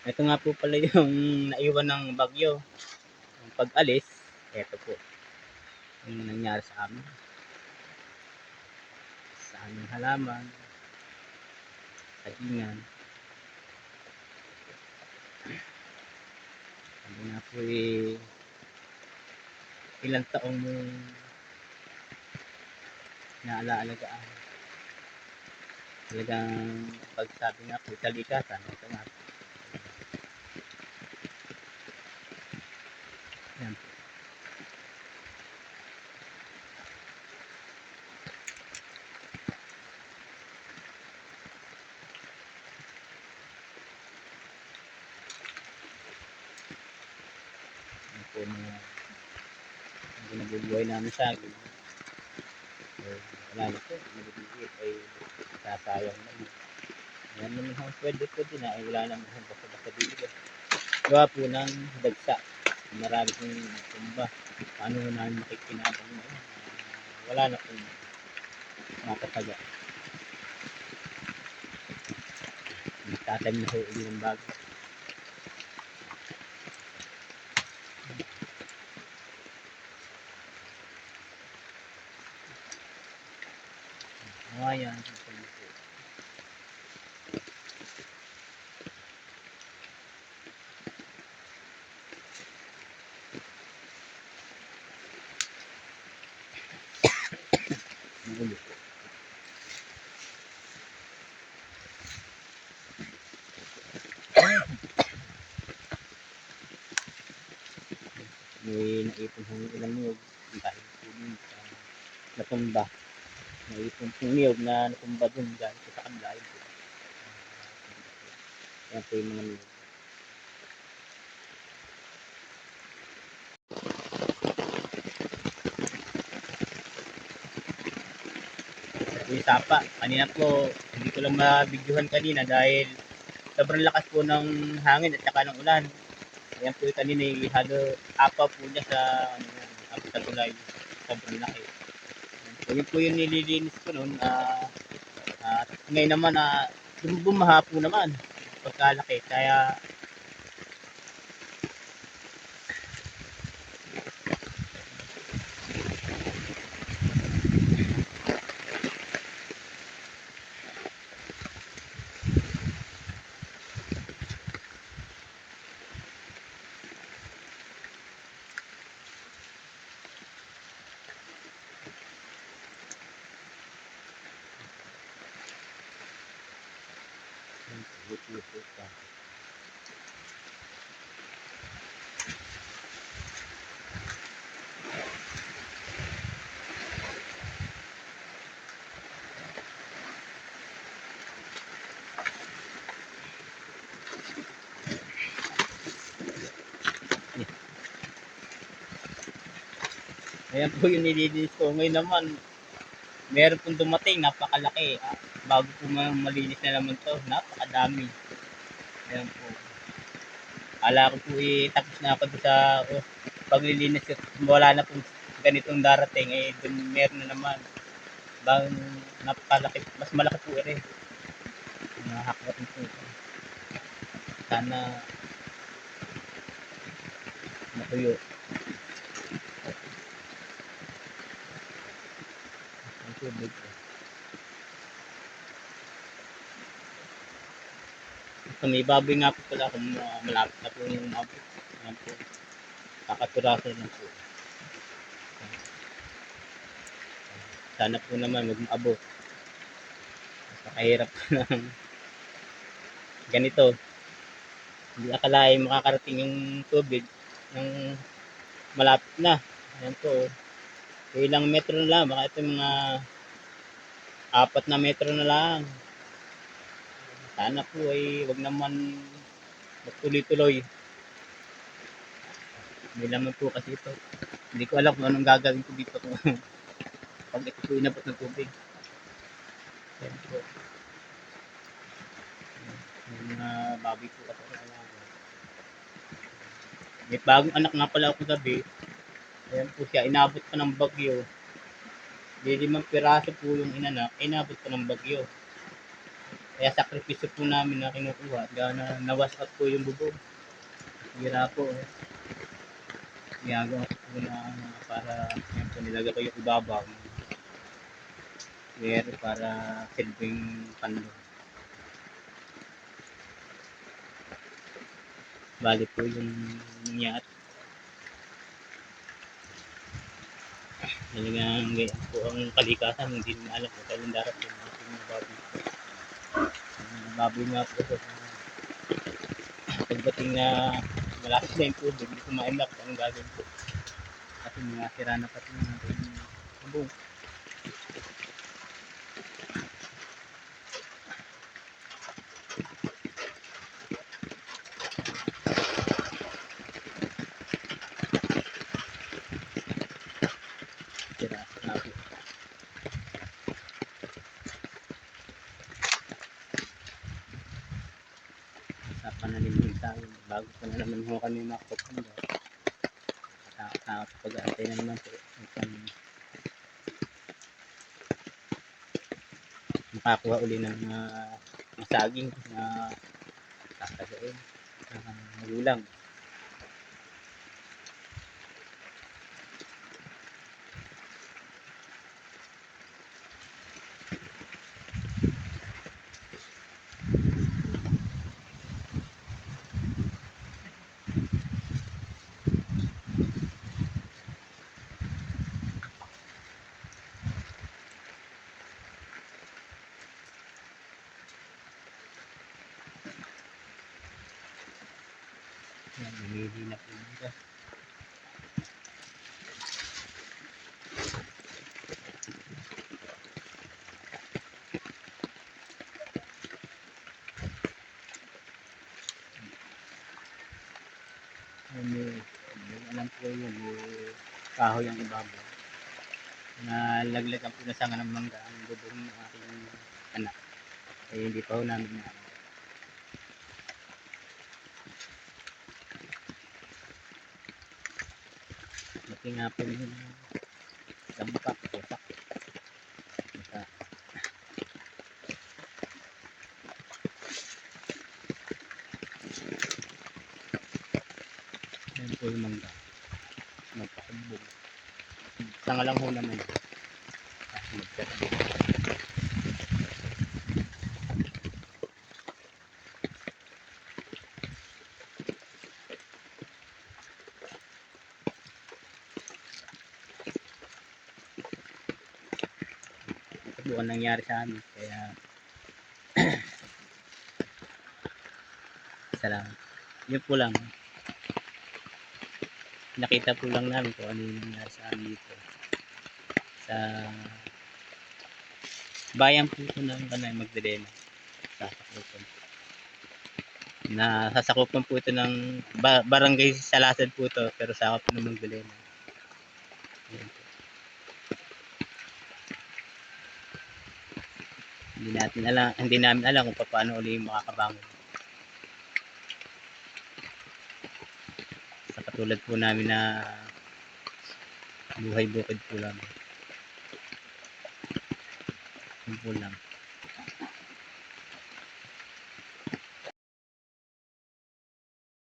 Ito nga po pala yung naiwan ng bagyo. Ang pag-alis, eto po yung nangyari sa aming halaman, sagingan. Sabi nga po ilang taong yung naalaalagaan. Talagang pagsabi nga po, kalikasan, ito nga po. Yan po. Yan po mga nabubuhay namin saging. So, wala na po, nabibigit ay sasayang naman. Yan naman ho, pwede na, ay wala naman ho, basta bibigay. Gawa po ng dagsa. Marami pong tumba. Paano namin makikinabang na yun? Wala na pong makasaga. Tatanim na ho uli ng bago. Ayan. Magulo po. May naipon hong ilang niyog dahil po dun sa natumba. Naipon pong niyog na natumba dun dahil sa kabila. Yan po yung mga niyog. Yung sapa, kanina po hindi ko lang mabidyohan kanina dahil sobrang lakas po ng hangin at saka ng ulan. Ayan po yung kanina halo apa po niya sa tulay. Sobrang laki. Yun po yung nililinis ko noon. Ngayon naman bumaha po naman pagkalaki. Kaya ayan po yung nililinis ko. Ngayon naman, meron pong dumating, napakalaki. Bago po malinis na naman to, napakadami. Ayan po. Ala ko po tapos na ako sa paglilinis. Wala na pong ganitong darating. Dun meron na naman. Napakalaki. Mas malaki po rin. Nakakaroon po. Sana natuyo. Ang tubig po. So, may baboy nga po pala kung malapit na po yung umabot. Ayan po. Kakaturaso lang po. Sana po naman mag-abot. Nakahirap po ng ganito. Hindi akalain makakarating yung tubig ng malapit na. Ayan po. Ilang metro na lang. Baka ito mga 4 na metro na lang. Sana po ay wag naman magtuloy-tuloy. Hindi naman po kasi ito. Hindi ko alam kung anong gagawin ko dito kung pag ito po inabot ng tubig. Ayan po. Yung mga baboy po kasi alaga. May bagong anak nga pala ako gabi. Ayan po siya, inabot pa ng bagyo. 5 piraso po yung inanak, inabot pa ng bagyo. Kaya sakripisyo po namin na kinukuha at na nawas out po yung bubog. Hira po. Ginagawa ko po na para yan po nilagay ko yung ibabaw ng wire para silbing pando. Bali po yung nangyari. Talagang ganyan po ang kalikasan, hindi na alam kung kailan darating ang ating mga baboy. Baboy nga po ito. Pagdating na malapit na yung tubig, hindi kumain na po ang gagawin po. Kasi mga sira na pati ng ating bubong. Sira na po. Sa pananimig tayo, bago pa na naman ho kami makapupunta. Pag-aantay na naman po. Makakuha uli ng saging na kakagain magulang. Yan, lumili na po dito. Alam po yun, may kahoy ang ibabaw. Nalaglagan po na sanga ng mangga ang bubong ng aking anak. Eh, hindi pa ho namin na Mati nga po yung dampak, pusak. Yan po yung mangga. Magpakabog. Sanga lang ho naman. Magpakabog. Ito po ang nangyari sa amin. Kaya salamat. Yun po lang. Nakita po lang namin kung ano yung nangyari sa amin dito. Sa bayan po ito ng Magdalena. Sasakupan. Nasasakupan po ito ng barangay Salasan po ito, pero sakop po ng Magdalena. Ayan po. Hindi namin alam kung paano uli makakabangon. Sa katulad po namin na buhay bukid po lang. Yun po lang.